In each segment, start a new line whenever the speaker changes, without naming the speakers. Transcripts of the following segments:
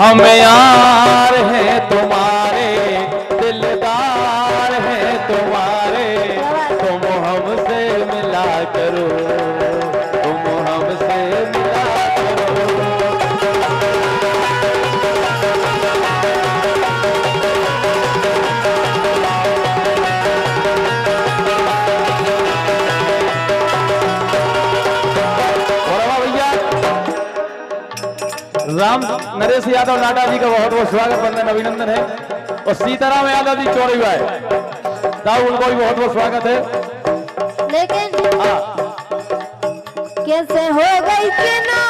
हम यार हैं तुम्हारे, दिलदार हैं तुम्हारे, तुम हमसे मिला करो, तुम हमसे मिला करो। राम नरेश यादव लाडा जी का बहुत बहुत स्वागत वंदन अभिनंदन है। और सीताराम यादव जी चौड़ी भाई साहब उनको भी बहुत बहुत स्वागत है।
लेकिन कैसे हो गई कि ना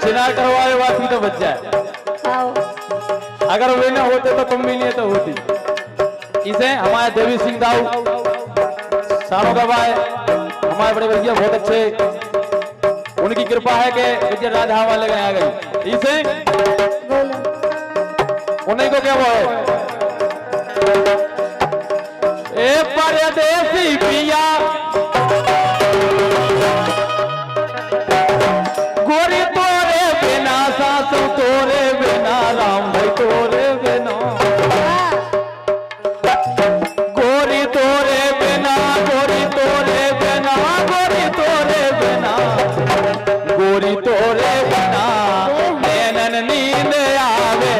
चिनार करवाए वापी तो बच जाए। अगर वे न होते तो तुम भी नहीं तो होती। इसे हमारे देवी सिंह दाऊ सारों दबाए हमारे बड़े भैया बहुत अच्छे, उनकी कृपा है कि विजय राधा वाले गए आ गई। इसे उन्हीं को क्या बोले ए परदेसी पिया गोरी तोरे बिना सासू तोरे बिना राम भाई तोरे बिना गोरी तोरे बिना गोरी तोरे बिना गोरी तोरे बिना गोरी तोरे बिना नैनन नींद आवे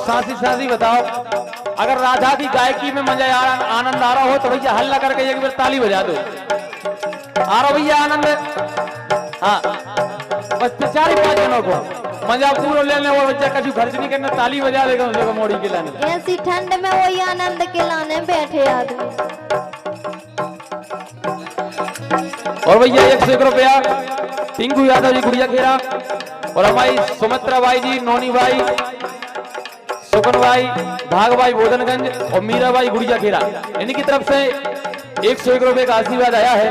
साथी साथी बताओ, अगर राधा की गायकी में मजा आनंद आ रहा हो तो भैया हल्ला करके एक बार ताली बजा दो। आ रहा भैया आनंद? हाँ बस 4-5 जनों को मजा पूरा लेने वो बच्चा कभी खर्च नहीं करना, ताली बजा देगा उसे मोड़ी के लाने।
ऐसी ठंड में वही आनंद के लाने बैठे आदमी।
और भैया 101 रुपया टिंकू यादव जी गुड़िया खेरा और हमारी सुमित्रा बाई जी, नोनी बाई, सुकन भाई, भाग भाई बोधनगंज और मीरा भाई गुड़िया खेरा, इन्हीं की तरफ से 101 रुपए का आशीर्वाद आया है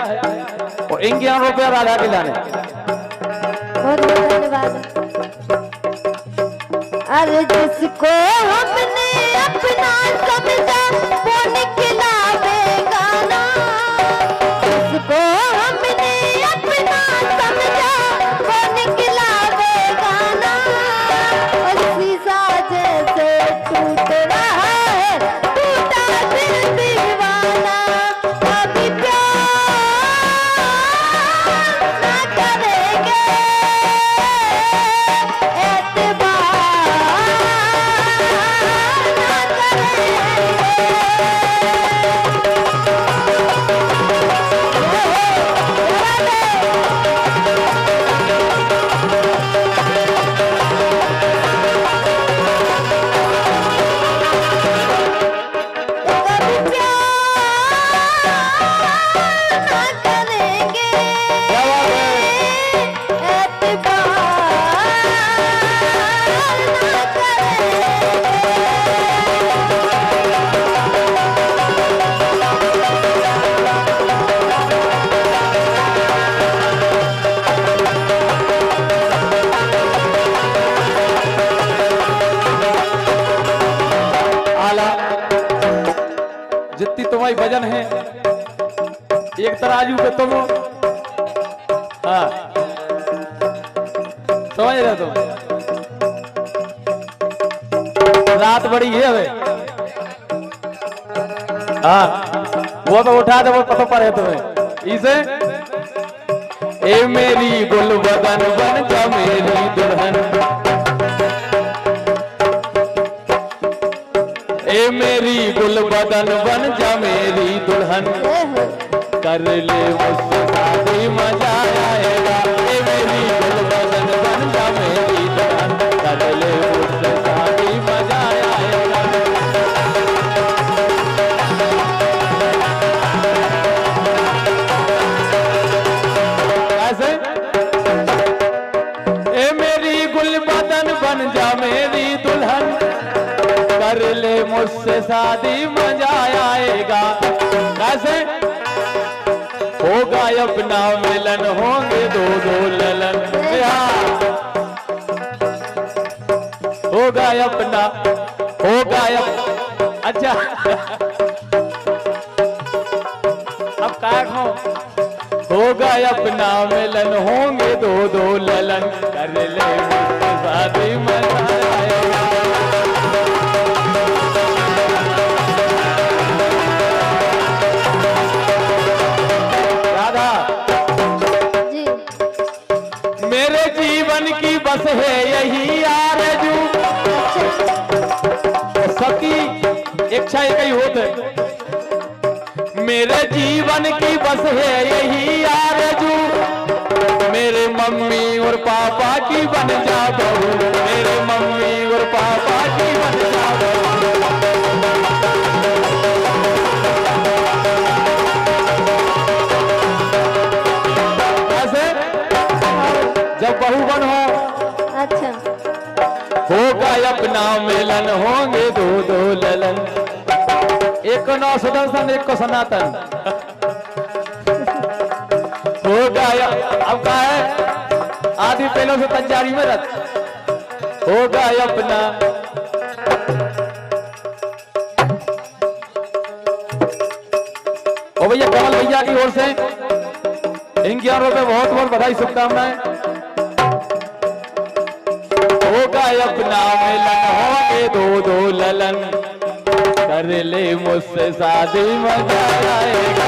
और 51 रुपया राधा के लाने।
बहुत बहुत धन्यवाद। अरे जिसको हमने अपना समझा वो निकलावेगा ना, जिसको हमने अपना समझा वो निकलावेगा ना, और शीशा जैसे टूट रहा है टूटा दिल दीवाना, कभी प्यार ना करेंगे एतबार ना करेंगे।
एक तराजू पे तुम हो। हाँ समझ रहे तुम। रात बड़ी है अबे। हाँ वो तो उठा दे, वो पता पड़े तुम्हें इसे। ए मेरी गुल बदन बन जा मेरी दुल्हन, ए मेरी गुल बदन बन जा मेरी दुल्हन, कर ले मुझसे शादी मजा आएगा। ए मेरी गुल बदन बन जा मेरी दुल्हन, कर ले मुझसे शादी मजा आएगा। ऐसे ए मेरी गुल बदन बन जा मेरी दुल्हन, कर ले मुझसे शादी मजा आएगा। कैसे होगा अपना मिलन, होंगे दो दो ललन। होगा अपना, होगा अच्छा अब क्या हो, होगा अपना मिलन, होंगे दो दो ललन, कर ले मुझसे शादी मजा आएगा।
जी
मेरे जीवन की बस है यही आरज़ू, सबकी इच्छा एक ही होत है। मेरे जीवन की बस है यही आरज़ू, मेरे मम्मी और पापा की बन जा बहू, मेरे मम्मी और पापा की बन जा बहू। जब बहू बन हो,
अच्छा
होगा अपना मिलन, होंगे दो दो ललन। एक को नौ सुदर्शन, एक को सनातन। होगा अब क्या है, आदि पहलों से तंजारी में रख। होगा अपना ओ भैया कमल भैया की ओर से इनकी ओर पे बहुत बहुत बधाई, शुभकामनाएं। होगा अपना मिलन, होंगे दो दो ललन, कर ले मुझसे शादी मजा आएगा।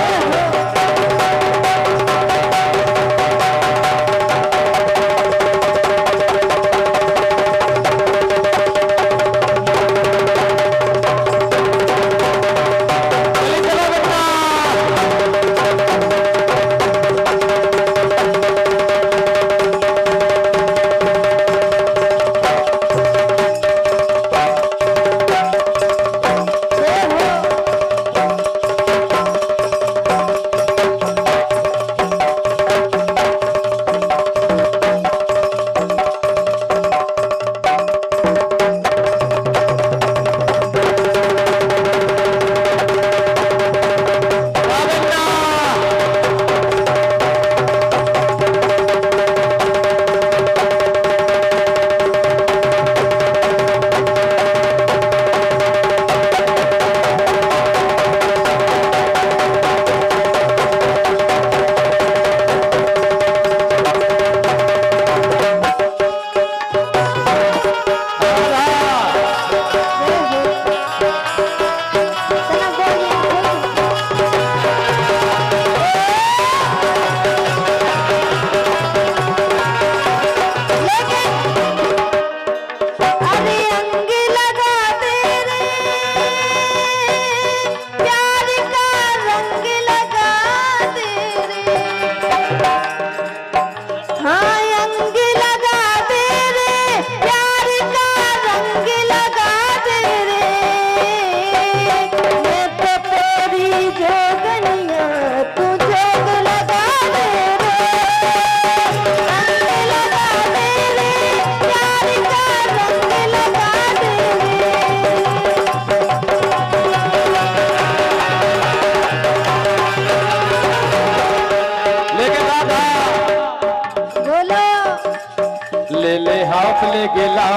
ले गेला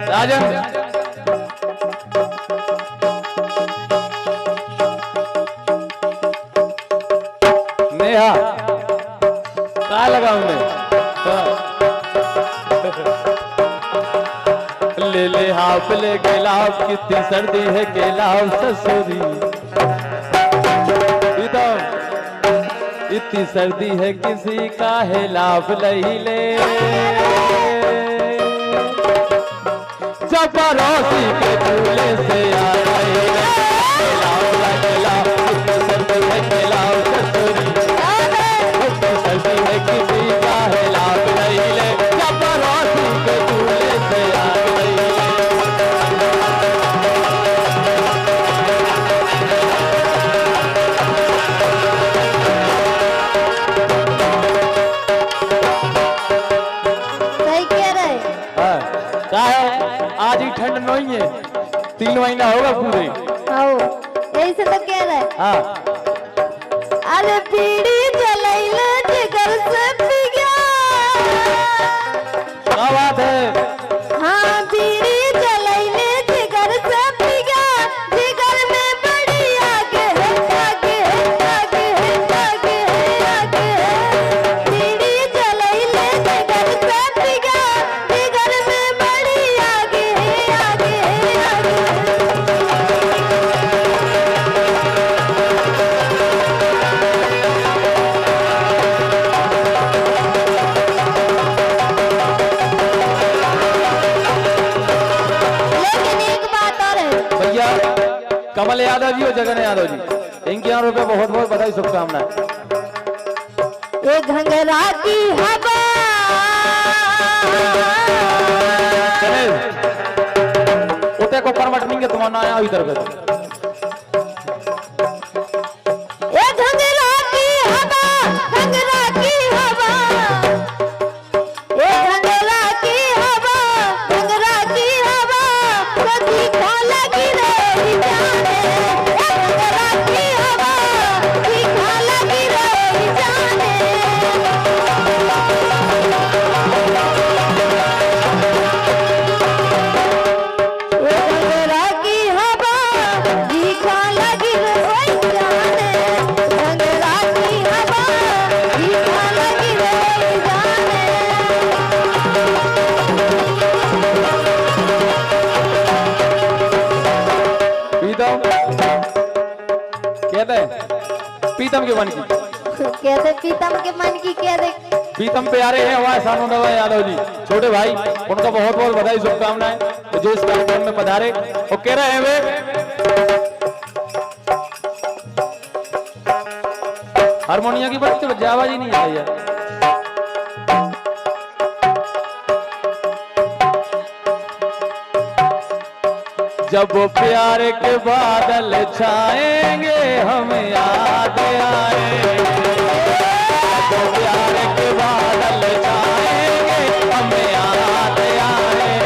राजन बाप ले गेलाव कितनी सर्दी है केलाव ससुरी इतनी सर्दी है किसी का है लाभ नहीं ले चपरोसी के दूल्हे से आ रही है इतनी सर्दी है केलाव ससुरी इतनी सर्दी है किसी का है लाभ नहीं ले चपरोसी के दूल्हे से आ रही है
सही कह रहे।
क्या है आज ही ठंड नहीं है 3 महीना होगा पूरे
आओ यही से तो कह रहे।
हाँ
अरे बीड़ी जलैले जिगर से पी गया।
क्या बात है
हाँ बीड़ी जलैले जिगर से पी गया। जिगर में बड़ी आगे है आगे है आगे है आगे है आगे है। बीड़ी जलैले जिगर से पी गया। जिगर में बड़ी आगे है आगे है आगे है। लेकिन एक बात और है।
भैया कमल यादव जी और जगन यादव जी इनके यहाँ रुपये बहुत बहुत बधाई शुभकामनाएं
ये घंघरा की हवा
उते को परमट नहीं के तुम्हारा आया इधर पे
ये घंघरा की हवा घंघरा की हवा ये घंघरा की हवा घंघरा की हवा कभी खा लगी रही जाने। ये घंघरा की हवा कभी खा लगी रही जाने। ये घंघरा की हवा तीखा लगी रही जाने। घंघरा की हवा तीखा लगी रही जाने।
पीतम कहते हैं पीतम के मन की
कहते पीतम के मन की कह दे।
पीतम प्यारे हैं हमारे सानू दवा यादव जी छोटे भाई उनका बहुत बहुत बधाई शुभकामनाएं तो जो इस कार्यक्रम में पधारे वो कह रहे हैं वे हारमोनिया की बात तो आवाज ही नहीं आई है जब प्यार के बादल छाएंगे हम याद आएंगे जब प्यार के बादल छाएंगे हम याद आएंगे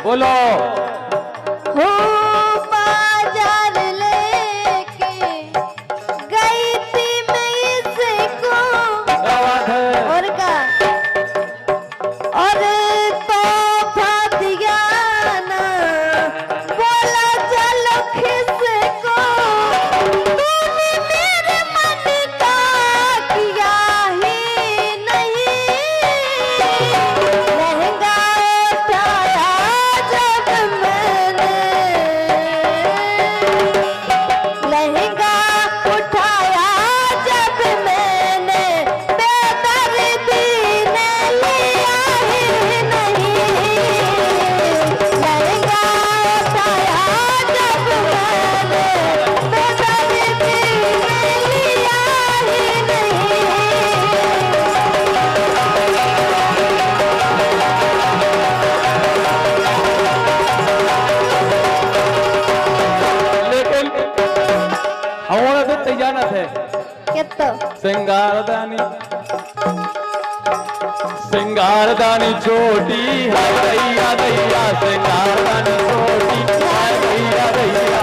बोलो
हो बाजार लेके गई थी मैं इसको।
क्या बात है
और का और तोहफा दिया ना बोला चलो खिसको। तूने मेरे मन का किया ही नहीं। लहंगा उठाया जब मैंने लहंगा उठाया जब मैंने बेदर्दी ने लिया ही नहीं। लहंगा उठाया जब मैंने बेदर्दी ने लिया ही नहीं।
लेकिन हमारा तो तैयार न थे
कितो
सिंगारदानी छोटी है दैया दैया सिंगारदानी छोटी है दैया दैया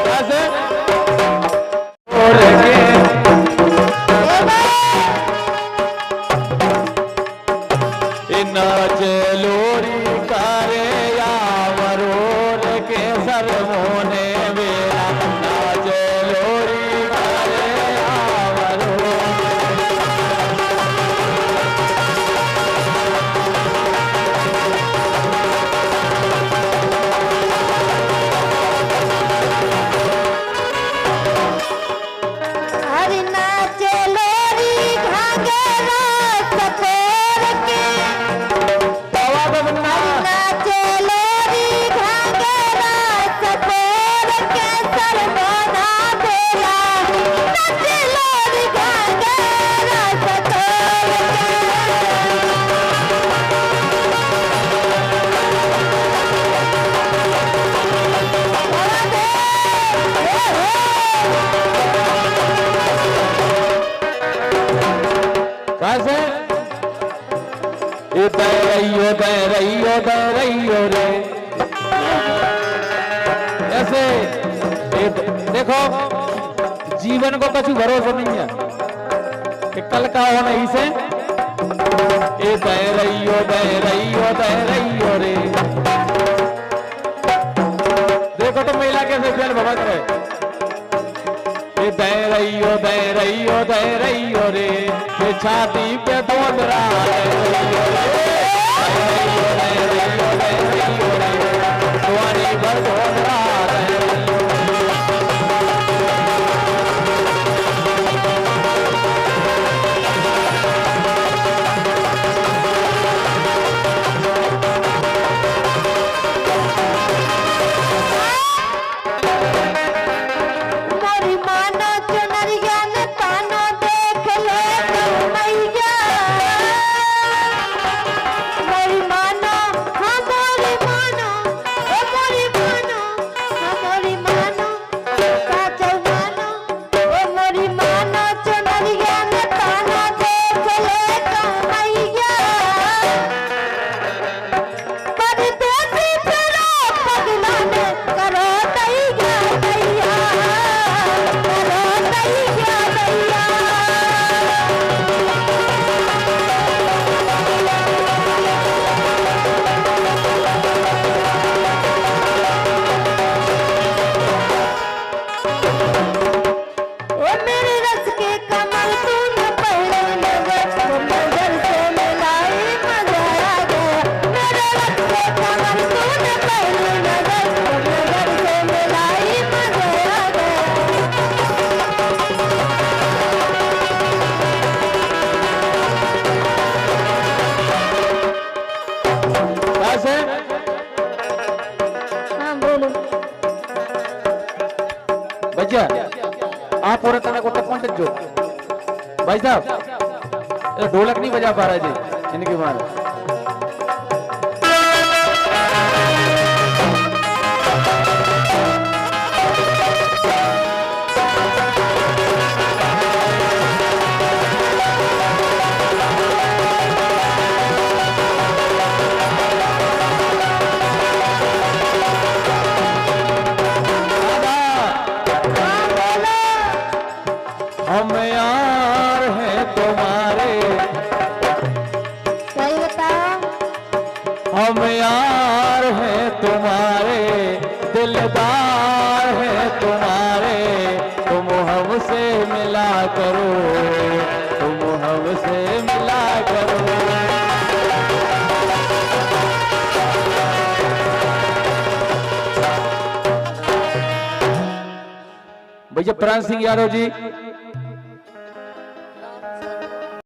कैसे और के नाच लोरी करे या मरो
मोरी नाचे लोरी घाघरा सफेद के
आवाज है बन्ना।
नाचे लोरी घाघरा सफेद के सरमोना बेला नाचे लोरी घाघरा सफेद के
कैसे ये दे रही हो रे ऐसे देखो जीवन को कुछ भरोसा नहीं है कि कल का हो नहीं से ये दे रही हो रे देखो तो महिला कैसे बेल भगत रहे ये दे रही हो रे ये छाती पे बोल रहा है तुम्हारी भर बोल रहा है
मोरी मानो चुनरिया ने तानो देख ले मैया मोरी मानो हाँ मोरी मानो ओ मोरी मानो हाँ मोरी मानो साचो मानो ओ मोरी मानो चुनरिया ने तानो देख ले मैया परदेसी फिरो पगला ने करो दैया दैया करो दैया दैया ओ मेरे रस के कमल तूने पहले नजर नजर से मिलाई मजा आ गया मेरे रस के कमल तूने पहले नजर नजर से मिलाई मजा आ गया
कैसे
हाँ बोलो
भैया आप और तना को तक पहुंच जो भाई साहब ये ढोलक नहीं बजा पा रहा जी इनके मारे हम यार हैं तुम्हारे
सही बताओ
हम यार हैं तुम्हारे दिलदार हैं तुम्हारे तुम हमसे मिला करो तुम हमसे मिला करो भैया प्राण सिंह यादव जी